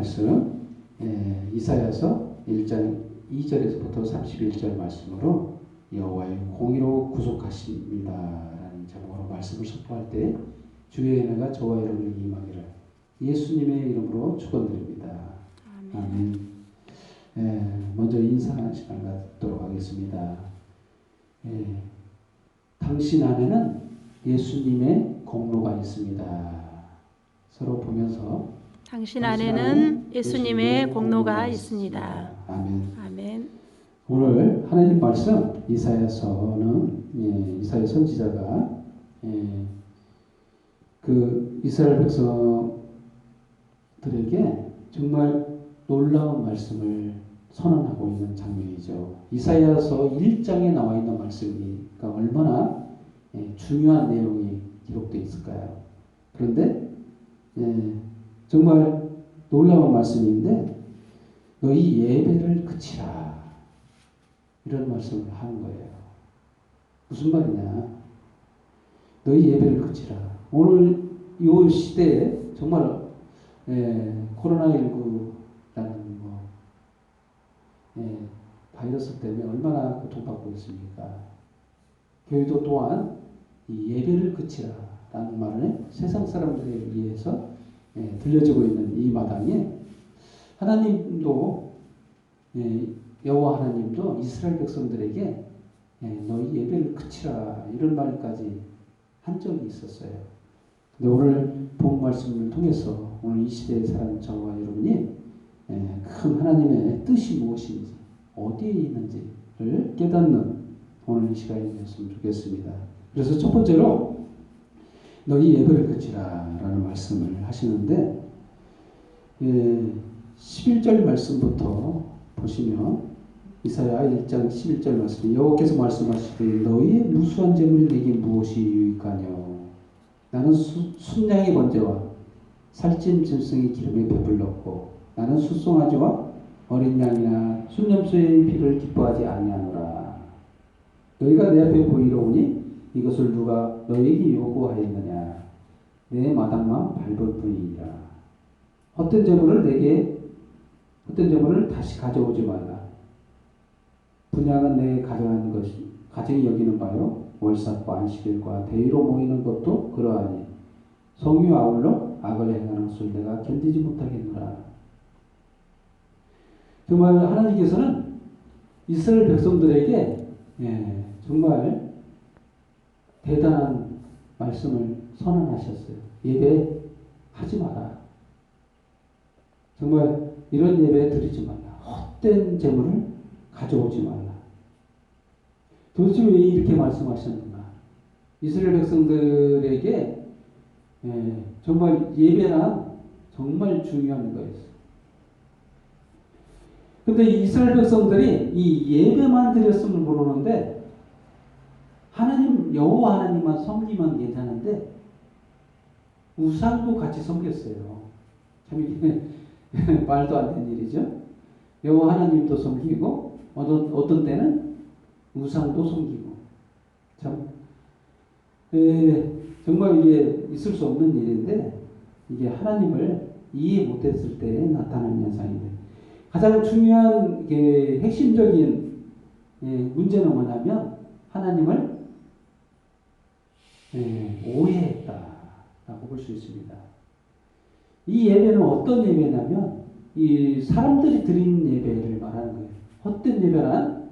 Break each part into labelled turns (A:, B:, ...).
A: 말씀 이사야서 1장 2절에서부터 31절 말씀으로 여호와의 공의로 구속하십니다 라는 제목으로 말씀을 선포할 때 주의 은혜가 저와 여러분에게 임하기를 예수님의 이름으로 축원드립니다. 아멘. 먼저 인사 시간을 갖도록 하겠습니다. 당신 안에는 예수님의 공로가 있습니다. 서로 보면서
B: 당신 안에는 예수님의 공로가 있습니다.
A: 아멘.
B: 아멘.
A: 오늘 하나님 말씀 이사야서는 이사야 선지자가 그 이스라엘 백성들에게 정말 놀라운 말씀을 선언하고 있는 장면이죠. 이사야서 1장에 나와 있는 말씀이니까 얼마나 중요한 내용이 기록되어 있을까요? 그런데 정말 놀라운 말씀인데 너희 예배를 그치라 이런 말씀을 하는 거예요. 무슨 말이냐? 너희 예배를 그치라. 오늘 이 시대에 정말 코로나19라는 바이러스 때문에 얼마나 고통받고 있습니까? 교회도 또한 이 예배를 그치라라는 말을 세상 사람들에 의해서 들려지고 있는 이 마당에 하나님도 여호와 하나님도 이스라엘 백성들에게 너희 예배를 그치라 이런 말까지 한 적이 있었어요. 근데 오늘 본 말씀을 통해서 오늘 이 시대에 사는 저와 여러분이 큰 하나님의 뜻이 무엇인지 어디에 있는지를 깨닫는 오늘 이 시간이 되었으면 좋겠습니다. 그래서 첫 번째로 너희 예배를 그치라 라는 말씀을 하시는데 11절 말씀부터 보시면 이사야 1장 11절 말씀 여호와께서 말씀하시되 너희의 무수한 재물이 내게 무엇이 유익하뇨 나는 순양의 번제와 살찐 짐승의 기름에 배불렀고 나는 숫송아지와 어린 양이나 순염소의 피를 기뻐하지 아니하노라. 너희가 내 앞에 보이러 오니 이것을 누가 너희에게 요구하였느냐. 내 마당만 밟을 뿐이니라. 헛된 재물을 다시 가져오지 말라. 분양은 내 가져가는 것이 가정이 여기는 바요. 월삭과 안식일과 대의로 모이는 것도 그러하니 성유 아울러 악을 행하는 것을 내가 견디지 못하겠노라. 정말 하나님께서는 이스라엘 백성들에게 정말 대단한 말씀을 선언하셨어요. 예배하지 마라. 정말 이런 예배 드리지 말라. 헛된 재물을 가져오지 말라. 도대체 왜 이렇게 말씀하셨는가? 이스라엘 백성들에게 정말 예배란 정말 중요한 거였어요. 근데 이스라엘 백성들이 이 예배만 드렸으면 모르는데 하나님 여호와 하나님만 섬기면 괜찮은데 우상도 같이 섬겼어요. 참 이게 말도 안 되는 일이죠. 여호와 하나님도 섬기고 어떤 때는 우상도 섬기고 참 정말 이게 있을 수 없는 일인데 이게 하나님을 이해 못했을 때 나타나는 현상인데 가장 중요한 핵심적인 문제는 뭐냐면 하나님을 오해했다라고 볼 수 있습니다. 이 예배는 어떤 예배냐면 이 사람들이 드린 예배를 말하는 거예요. 헛된 예배란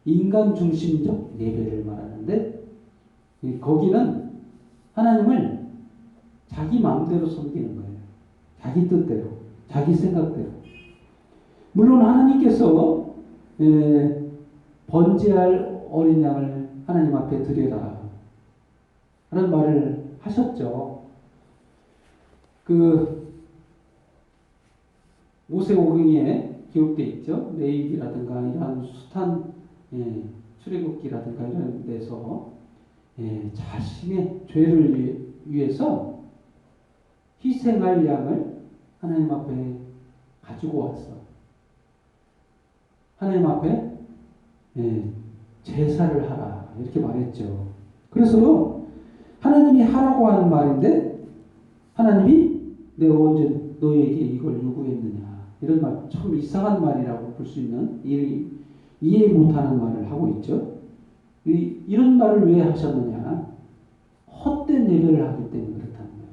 A: 인간 중심적 예배를 말하는데 거기는 하나님을 자기 마음대로 섬기는 거예요. 자기 뜻대로, 자기 생각대로. 물론 하나님께서 번제할 어린 양을 하나님 앞에 드려라 라는 말을 하셨죠. 그 모세오경에 기록되어 있죠. 레위기라든가 이런 숱한 출애굽기라든가 이런 데서 자신의 죄를 위해서 희생할 양을 하나님 앞에 가지고 왔어. 하나님 앞에 제사를 하라 이렇게 말했죠. 그래서 하나님이 하라고 하는 말인데 하나님이 내가 언제 너에게 이걸 요구했느냐. 이런 말, 참 이상한 말이라고 볼 수 있는, 이해 못하는 말을 하고 있죠. 이런 말을 왜 하셨느냐? 헛된 예배를 하기 때문에 그렇다는 거예요.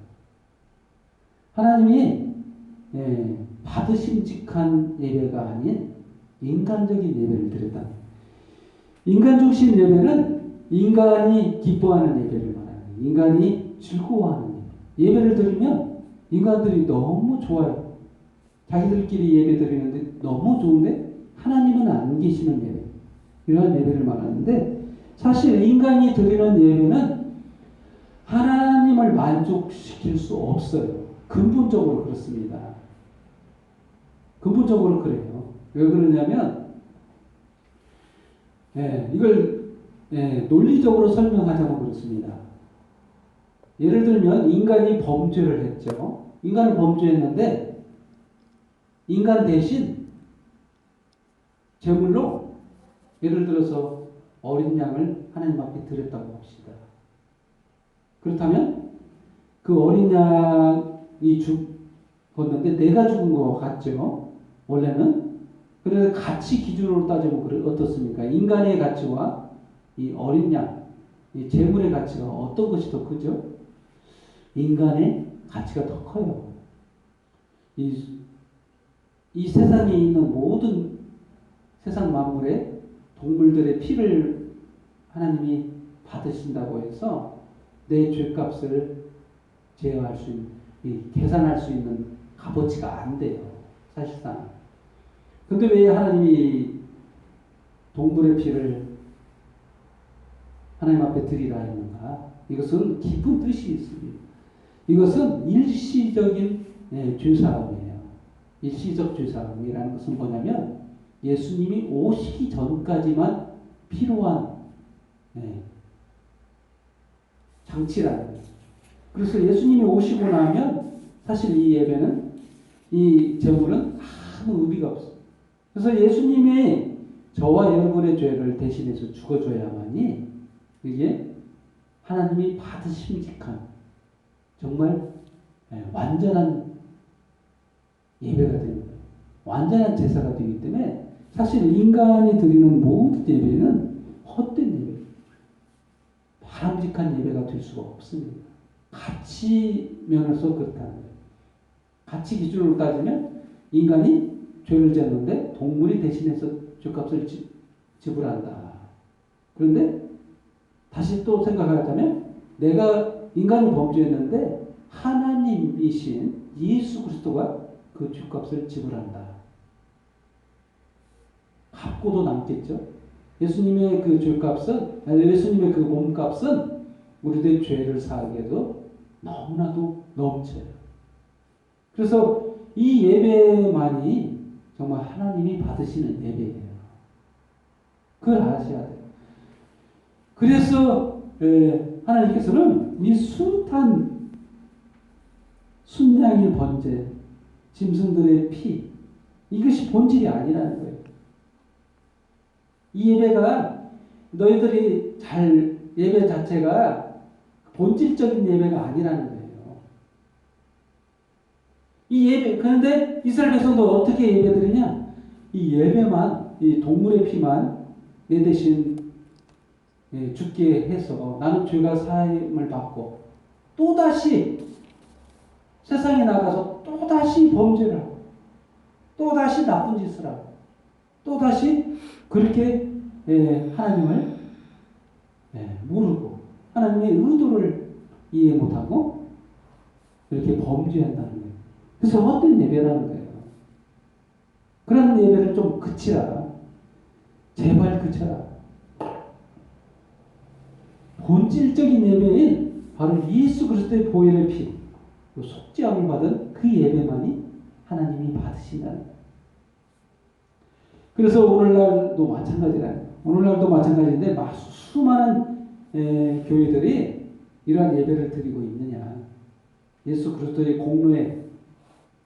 A: 하나님이 받으심직한 예배가 아닌 인간적인 예배를 드렸다. 인간 중심 예배는 인간이 기뻐하는 예배를 말하는 거예요. 인간이 즐거워하는 예배. 예배를 드리면 인간들이 너무 좋아요. 자기들끼리 예배 드리는데 너무 좋은데 하나님은 안 계시는 예배. 이러한 예배를 말하는데 사실 인간이 드리는 예배는 하나님을 만족시킬 수 없어요. 근본적으로 그렇습니다. 근본적으로 그래요. 왜 그러냐면 이걸 논리적으로 설명하자면 그렇습니다. 예를 들면 인간이 범죄를 했죠. 인간은 범죄했는데 인간 대신 제물로 예를 들어서 어린 양을 하나님 앞에 드렸다고 합시다. 그렇다면 그 어린 양이 죽었는데 내가 죽은 것 같죠. 원래는. 그래서 가치 기준으로 따지면 어떻습니까? 인간의 가치와 이 어린 양, 이 제물의 가치가 어떤 것이 더 크죠? 인간의 가치가 더 커요. 이 세상에 있는 모든 세상 만물의 동물들의 피를 하나님이 받으신다고 해서 내 죄값을 제어할 수 있는, 계산할 수 있는 값어치가 안 돼요. 사실상. 근데 왜 하나님이 동물의 피를 하나님 앞에 드리라 했는가? 이것은 깊은 뜻이 있습니다. 이것은 일시적인 죄사함이에요. 일시적 죄사함이라는 것은 뭐냐면 예수님이 오시기 전까지만 필요한 장치라는 거예요. 그래서 예수님이 오시고 나면 사실 이 예배는, 이 제물은 아무 의미가 없어요. 그래서 예수님이 저와 여러분의 죄를 대신해서 죽어줘야만이 이게 하나님이 받으심직한 정말 완전한 예배가 되는 거예요. 완전한 제사가 되기 때문에 사실 인간이 드리는 모든 예배는 헛된 예배, 바람직한 예배가 될 수가 없습니다. 가치 면에서 그렇다는 거예요. 가치 기준으로 따지면 인간이 죄를 졌는데 동물이 대신해서 죄값을 지불한다. 그런데 다시 또 생각하자면 내가 인간이 범죄했는데 하나님이신 예수 그리스도가 그 죄값을 지불한다. 갚고도 남겠죠. 예수님의 그 죄값은, 예수님의 그 몸값은 우리들의 죄를 사하기에도 너무나도 넘쳐요. 그래서 이 예배만이 정말 하나님이 받으시는 예배예요. 그걸 아셔야 돼요. 그래서 하나님께서는 이 숱한 순양의 번제, 짐승들의 피, 이것이 본질이 아니라는 거예요. 이 예배가 너희들이 예배 자체가 본질적인 예배가 아니라는 거예요. 이 예배, 그런데 이스라엘 백성도 어떻게 예배드리냐? 이 예배만, 이 동물의 피만 내 대신 죽게 해서 나는 죄가 사함을 받고 또다시 세상에 나가서 또다시 범죄를 하고 또다시 나쁜 짓을 하고 또다시 그렇게 하나님을 모르고 하나님의 의도를 이해 못하고 이렇게 범죄한다는 거예요. 그래서 헛된 예배라는 거예요. 그런 예배를 좀 그치라. 제발 그쳐라. 본질적인 예배인 바로 예수 그리스도의 보혈의 피, 속죄함을 받은 그 예배만이 하나님이 받으신다는 거예요. 그래서 오늘날도 마찬가지라요. 오늘날도 마찬가지인데 수많은 교회들이 이러한 예배를 드리고 있느냐. 예수 그리스도의 공로에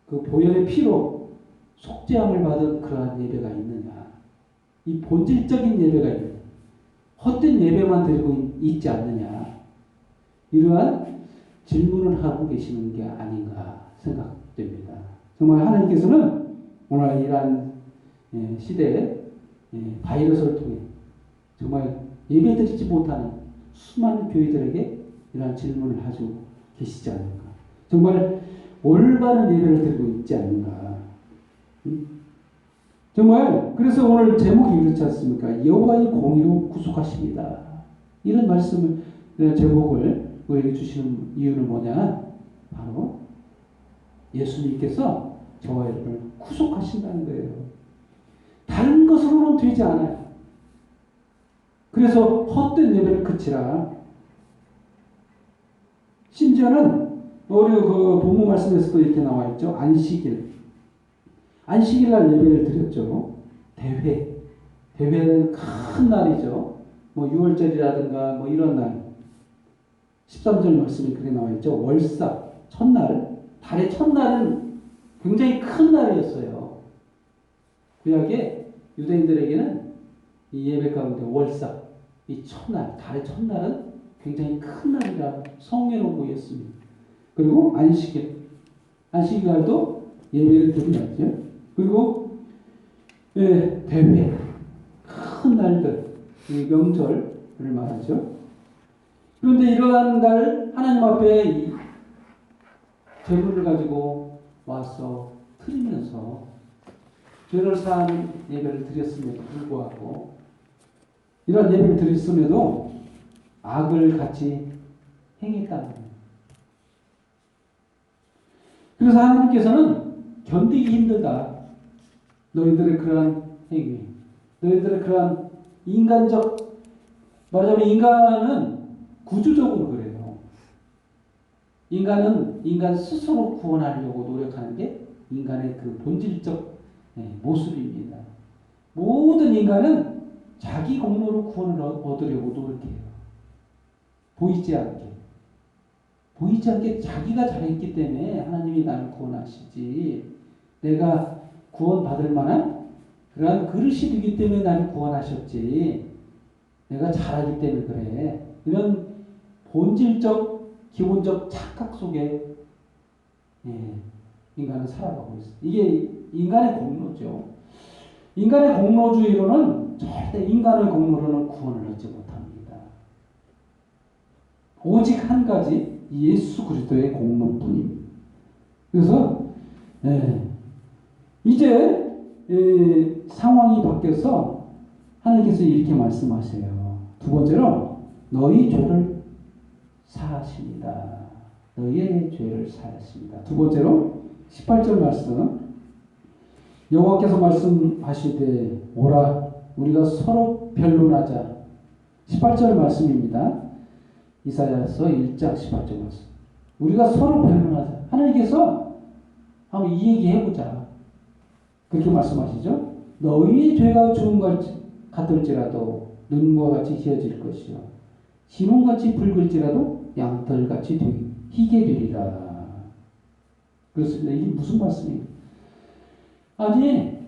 A: 그 보혈의 피로 속죄함을 받은 그러한 예배가 있느냐. 이 본질적인 예배가 있느냐. 헛된 예배만 드리고 있지 않느냐. 이러한 질문을 하고 계시는 게 아닌가 생각됩니다. 정말 하나님께서는 오늘 이러한 시대에 바이러스를 통해 정말 예배드리지 못하는 수많은 교회들에게 이러한 질문을 하고 계시지 않는가. 정말 올바른 예배를 드리고 있지 않는가. 정말 그래서 오늘 제목이 이렇지 않습니까? 여호와의 공의로 구속하십니다. 이런 말씀을 제목을 우리에게 주시는 이유는 뭐냐? 바로 예수님께서 저와 여러분을 구속하신다는 거예요. 다른 것으로는 되지 않아요. 그래서 헛된 예배를 그치라. 심지어는 우리 그 본문 말씀에서도 이렇게 나와 있죠. 안식일 날 예배를 드렸죠. 대회는 큰 날이죠. 뭐 6월절이라든가 뭐 이런 날. 13절 말씀이 그렇게 나와 있죠. 월삭 첫날, 달의 첫날은 굉장히 큰 날이었어요. 구약의 유대인들에게는 이 예배 가운데 월삭, 이 첫날, 달의 첫날은 굉장히 큰 날이라 성경으로 보였습니다. 그리고 안식일 날도 예배를 드려야죠. 그리고 대회, 큰 날들, 이 명절을 말하죠. 그런데 이러한 날 하나님 앞에 이 제물을 가지고 와서 드리면서 죄를 사하는 예배를 드렸음에도 불구하고 이런 예배를 드렸음에도 악을 같이 행했다는 거예요. 그래서 하나님께서는 견디기 힘들다. 너희들의 그러한 행위, 너희들의 그러한 인간적, 말하자면 인간은 구조적으로 그래요. 인간은 인간 스스로 구원하려고 노력하는 게 인간의 그 본질적 모습입니다. 모든 인간은 자기 공로로 구원을 얻으려고 노력해요. 보이지 않게 자기가 잘했기 때문에 하나님이 나를 구원하시지, 내가 구원받을 만한 그러한 그릇이 되기 때문에 나를 구원하셨지, 내가 잘하기 때문에 그래. 이런 본질적 기본적 착각 속에 인간은 살아가고 있어요. 이게 인간의 공로죠. 인간의 공로주의로는 절대 인간의 공로로는 구원을 얻지 못합니다. 오직 한 가지 예수 그리스도의 공로뿐입니다. 그래서 이제 상황이 바뀌어서 하나님께서 이렇게 말씀하세요. 두 번째로 너희 죄를 사하십니다. 너희의 죄를 사하십니다. 두 번째로 18절 말씀, 여호와께서 말씀하시되 오라 우리가 서로 변론하자. 18절 말씀입니다. 이사야서 1장 18절 말씀. 우리가 서로 변론하자. 하나님께서 한번 이 얘기 해보자. 그렇게 말씀하시죠. 너희의 죄가 주음 같을지라도 눈과 같이 희어질 것이요 진홍같이 붉을지라도 양털같이 희게 되리라. 그렇습니다. 이게 무슨 말씀이에요? 아니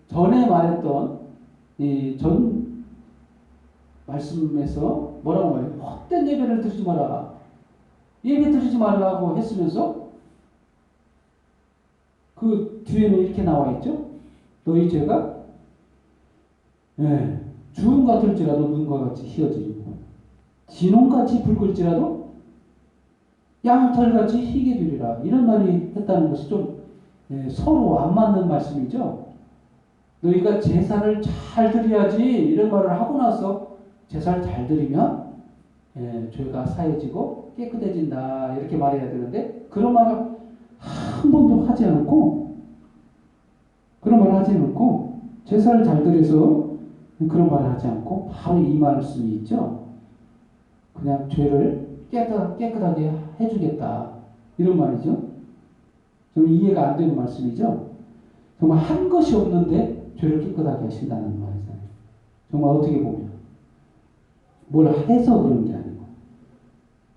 A: 전에 말했던 전 말씀에서 뭐라고 말해요? 헛된 예배를 드리지 마라. 예배 드리지 말라고 했으면서 그 뒤에는 이렇게 나와 있죠. 너희 죄가 주홍 같을지라도 눈과 같이 희어지리고 진홍같이 붉을지라도 양털같이 희게 되리라. 이런 말이 했다는 것이 좀 서로 안 맞는 말씀이죠. 너희가 제사를 잘 드려야지 이런 말을 하고 나서 제사를 잘 드리면 죄가 사해지고 깨끗해진다 이렇게 말해야 되는데 그런 말을 한 번도 하지 않고 제사를 잘 드려서 그런 말을 하지 않고 바로 이 말씀이 있죠. 그냥 죄를 깨끗하게 해주겠다 이런 말이죠. 좀 이해가 안 되는 말씀이죠. 정말 한 것이 없는데 죄를 깨끗하게 하신다는 말이잖아요. 정말 어떻게 보면 뭘 해서 그런 게 아니고,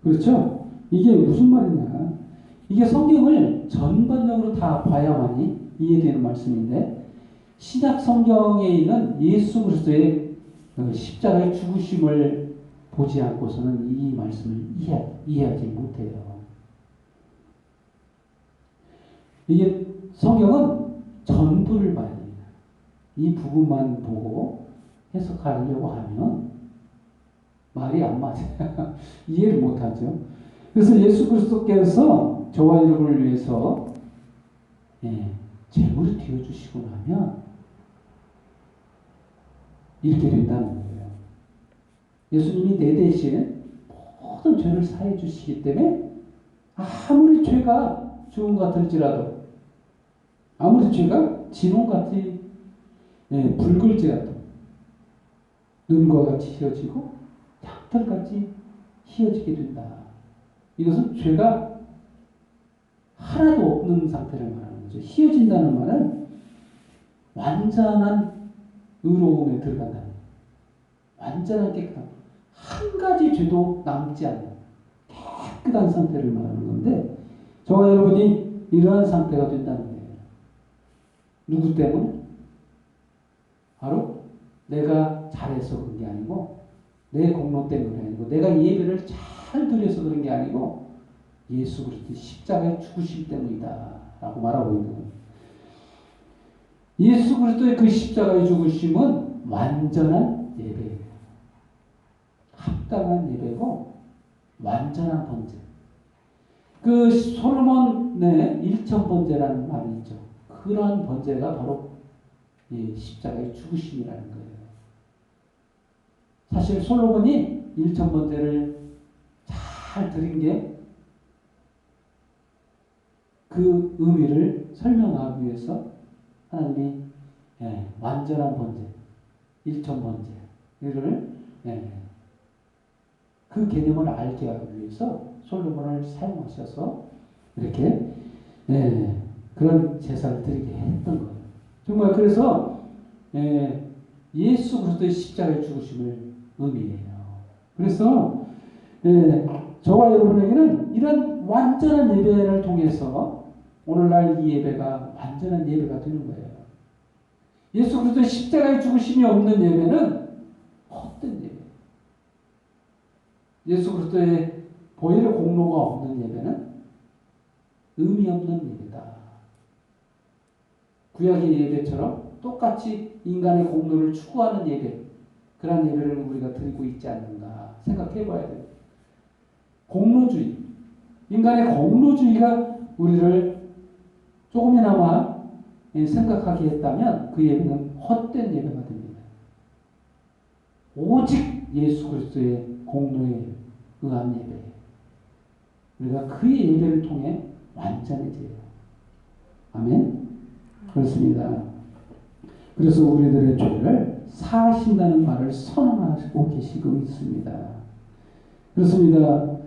A: 그렇죠? 이게 무슨 말이냐? 이게 성경을 전반적으로 다 봐야만이 이해되는 말씀인데, 신약 성경에 있는 예수 그리스도의 십자가의 죽으심을 보지 않고서는 이 말씀을 이해하지 못해요. 이게 성경은 전부를 봐야 됩니다. 이 부분만 보고 해석하려고 하면 말이 안 맞아요. 이해를 못하죠. 그래서 예수 그리스도께서 저와 여러분을 위해서 제물이 되어주시고 나면 이렇게 된다는 거예요. 예수님이 내 대신 모든 죄를 사해 주시기 때문에 아무리 죄가 주홍 같을지라도, 아무리 죄가 진홍 같이 붉을지라도 눈과 같이 휘어지고 털같이 휘어지게 된다. 이것은 죄가 하나도 없는 상태를 말하는 거죠. 휘어진다는 말은 완전한 의로움에 들어간다. 완전한 깨끗함. 한 가지 죄도 남지 않는 깨끗한 상태를 말하는 건데, 저와 여러분이 이러한 상태가 된다는 거예요. 누구 때문에? 바로 내가 잘해서 그런 게 아니고, 내 공로 때문에 아니고, 내가 예배를 잘 드려서 그런 게 아니고 예수 그리스도의 십자가의 죽으심 때문이다 라고 말하고 있는 거예요. 예수 그리스도의 그 십자가의 죽으심은 완전한 예배예요. 합당한 예배고 완전한 번제. 그 솔로몬의 일천 번제라는 말이 있죠. 그러한 번제가 바로 십자가의 죽으심이라는 거예요. 사실 솔로몬이 일천 번제를 잘 드린 게 그 의미를 설명하기 위해서 하나님이 완전한 번제, 일천 번제를 그 개념을 알게 하기 위해서 솔로몬을 사용하셔서 이렇게 그런 제사를 드리게 했던 거예요. 정말 그래서 예수 그리스도의 십자가의 죽으심을 의미해요. 그래서 저와 여러분에게는 이런 완전한 예배를 통해서 오늘날 이 예배가 완전한 예배가 되는 거예요. 예수 그리스도의 십자가의 죽으심이 없는 예배는 헛된 예배. 예수 그리스도의 보혈의 공로가 없는 예배는 의미 없는 예배다. 구약의 예배처럼 똑같이 인간의 공로를 추구하는 예배, 그런 예배를 우리가 드리고 있지 않는가 생각해 봐야 돼요. 공로주의, 인간의 공로주의가 우리를 조금이나마 생각하게 했다면 그 예배는 헛된 예배가 됩니다. 오직 예수 그리스도의 공로에 의한 예배, 우리가 그의 예배를 통해 완전해져요. 아멘. 그렇습니다. 그래서 우리들의 죄를 사하신다는 말을 선언하고 계시고 있습니다. 그렇습니다.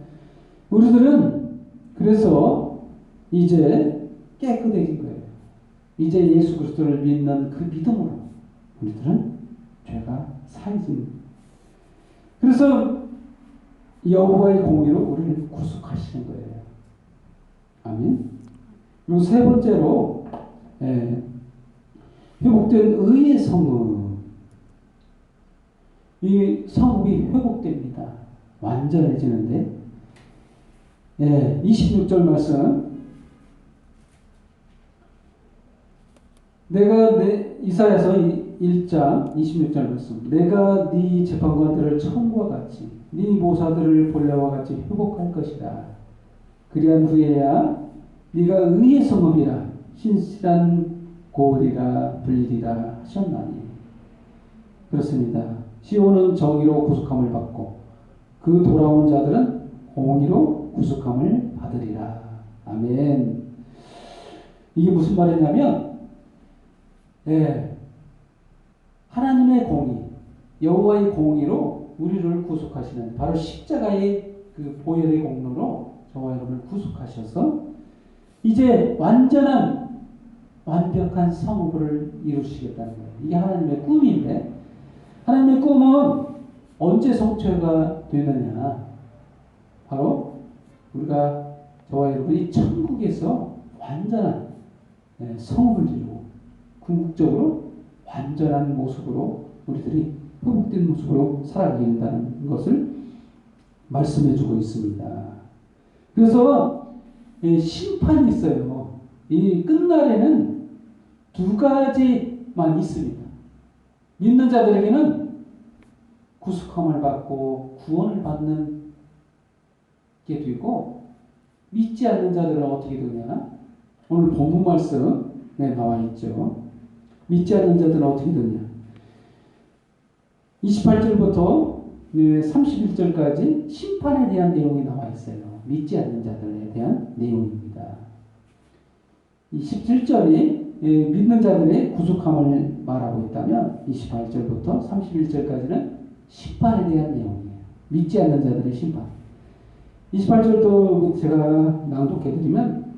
A: 우리들은 그래서 이제 깨끗해진 거예요. 이제 예수 그리스도를 믿는 그 믿음으로 우리들은 죄가 사해진. 그래서 여호와의 공의로 우리를 구속하시는 거예요. 아멘. 그리고 세 번째로 회복된 의의 성읍. 이 성읍이 회복됩니다. 완전해지는데 26절 말씀, 이사야서 1장 26절 말씀, 내가 네 재판관들을 처음과 같이 네 모사들을 본래와 같이 회복할 것이다. 그리한 후에야 네가 의의 성읍이라 신실한 고을이라 불리리라 하셨나니. 그렇습니다. 시온은 정의로 구속함을 받고 그 돌아온 자들은 공의로 구속함을 받으리라. 아멘. 이게 무슨 말이냐면 하나님의 공의, 여호와의 공의로 우리를 구속하시는, 바로 십자가의 그 보혈의 공로로 저와 여러분을 구속하셔서 이제 완벽한 성읍을 이루시겠다는 거예요. 이게 하나님의 꿈인데, 하나님의 꿈은 언제 성취가 되느냐? 바로 우리가, 저와 여러분이 천국에서 완전한 성읍을 이루고 궁극적으로 완전한 모습으로 우리들이 회복된 모습으로 살아가게 된다는 것을 말씀해 주고 있습니다. 그래서 심판이 있어요. 이 끝날에는 두 가지만 있습니다. 믿는 자들에게는 구속함을 받고 구원을 받는 게 되고, 믿지 않는 자들은 어떻게 되냐? 오늘 본문 말씀에 나와 있죠. 믿지 않는 자들은 어떻게 되냐? 28절부터 31절까지 심판에 대한 내용이 나와 있어요. 믿지 않는 자들에 대한 내용입니다. 이 17절이 믿는 자들의 구속함을 말하고 있다면 28절부터 31절까지는 심판에 대한 내용이에요. 믿지 않는 자들의 심판. 28절도 제가 낭독해드리면,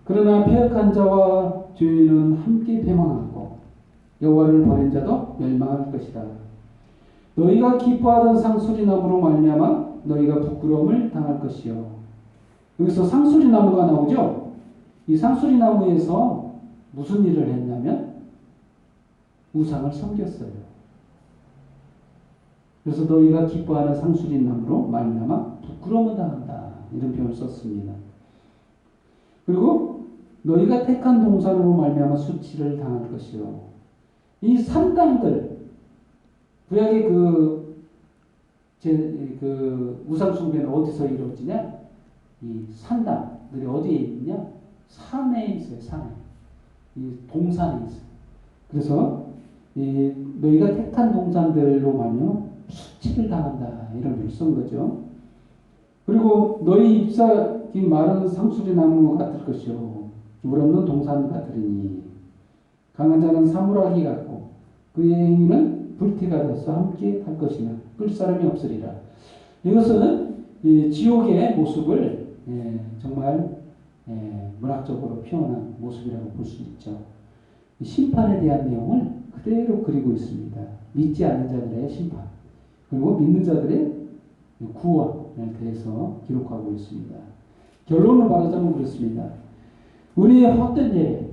A: 그러나 패역한 자와 죄인은 함께 패망하고 여호와를 버린 자도 멸망할 것이다. 너희가 기뻐하던 상수리나무로 말미암아 너희가 부끄러움을 당할 것이요. 여기서 상수리나무가 나오죠. 이 상수리나무에서 무슨 일을 했냐면 우상을 섬겼어요. 그래서 너희가 기뻐하는 상수리나무로 말미암아 부끄러움을 당한다, 이런 표현을 썼습니다. 그리고 너희가 택한 동산으로 말미암아 수치를 당할 것이요. 이 산당들, 구약의 우상 숭배는 어디서 이루어지냐? 이 산당들이 어디에 있냐? 산에 있어요. 산에. 이 동산에 있어요. 그래서 너희가 택한 동산들로 말미암아 수치를 당한다, 이런 표현을 쓴 거죠. 그리고 너희 잎사귀 마른 상수리나무 같을 것이요 물 없는 동산 같으리니 강한 자는 사물하기 같고 그의 행위는 불티가 돼서 함께 할 것이나 끌 사람이 없으리라. 이것은 지옥의 모습을 정말 문학적으로 표현한 모습이라고 볼 수 있죠. 심판에 대한 내용을 그대로 그리고 있습니다. 믿지 않는 자들의 심판, 그리고 믿는 자들의 구원에 대해서 기록하고 있습니다. 결론을 말하자면 그렇습니다. 우리의 헛된 예배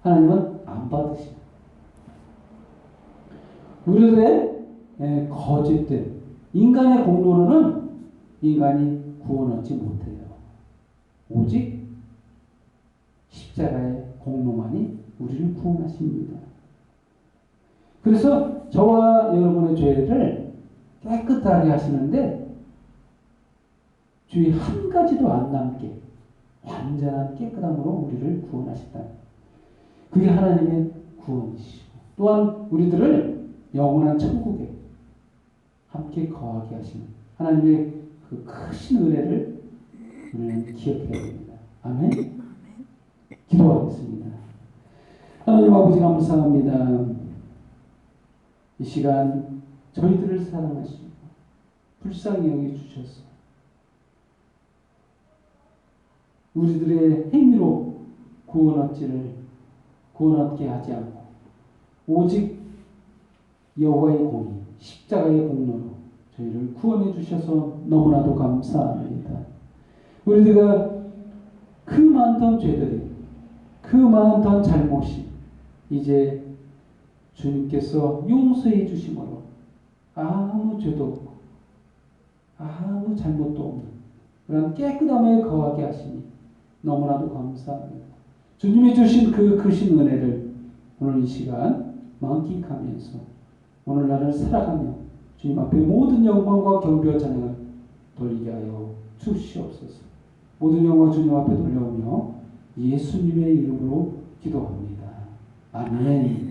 A: 하나님은 안 받으십니다. 우리들의 거짓된 인간의 공로로는 인간이 구원 얻지 못해요. 오직 십자가의 공로만이 우리를 구원하십니다. 그래서 저와 여러분의 죄를 깨끗하게 하시는데 죄 한 가지도 안 남게 완전한 깨끗함으로 우리를 구원하신다. 그게 하나님의 구원이시고, 또한 우리들을 영원한 천국에 함께 거하게 하시는 하나님의 그 크신 은혜를 우리는 기억해야 됩니다. 아멘. 기도하겠습니다. 하나님 아버지 감사합니다. 이 시간 저희들을 사랑하시고 불쌍히 여겨주셔서 우리들의 행위로 구원 얻게 하지 않고 오직 여호와의 공의, 십자가의 공로로 저희를 구원해 주셔서 너무나도 감사합니다. 우리들과 그 많던 죄들이, 그 많던 잘못이 이제 주님께서 용서해 주심으로 아무 죄도 없고 아무 잘못도 없는 그런 깨끗함에 거하게 하시니 너무나도 감사합니다. 주님이 주신 그 크신 은혜를 오늘 이 시간 만끽하면서 오늘날을 살아가며 주님 앞에 모든 영광과 경배와 찬양을 돌리게 하여 주시옵소서. 모든 영광 주님 앞에 돌려오며 예수님의 이름으로 기도합니다. 아멘.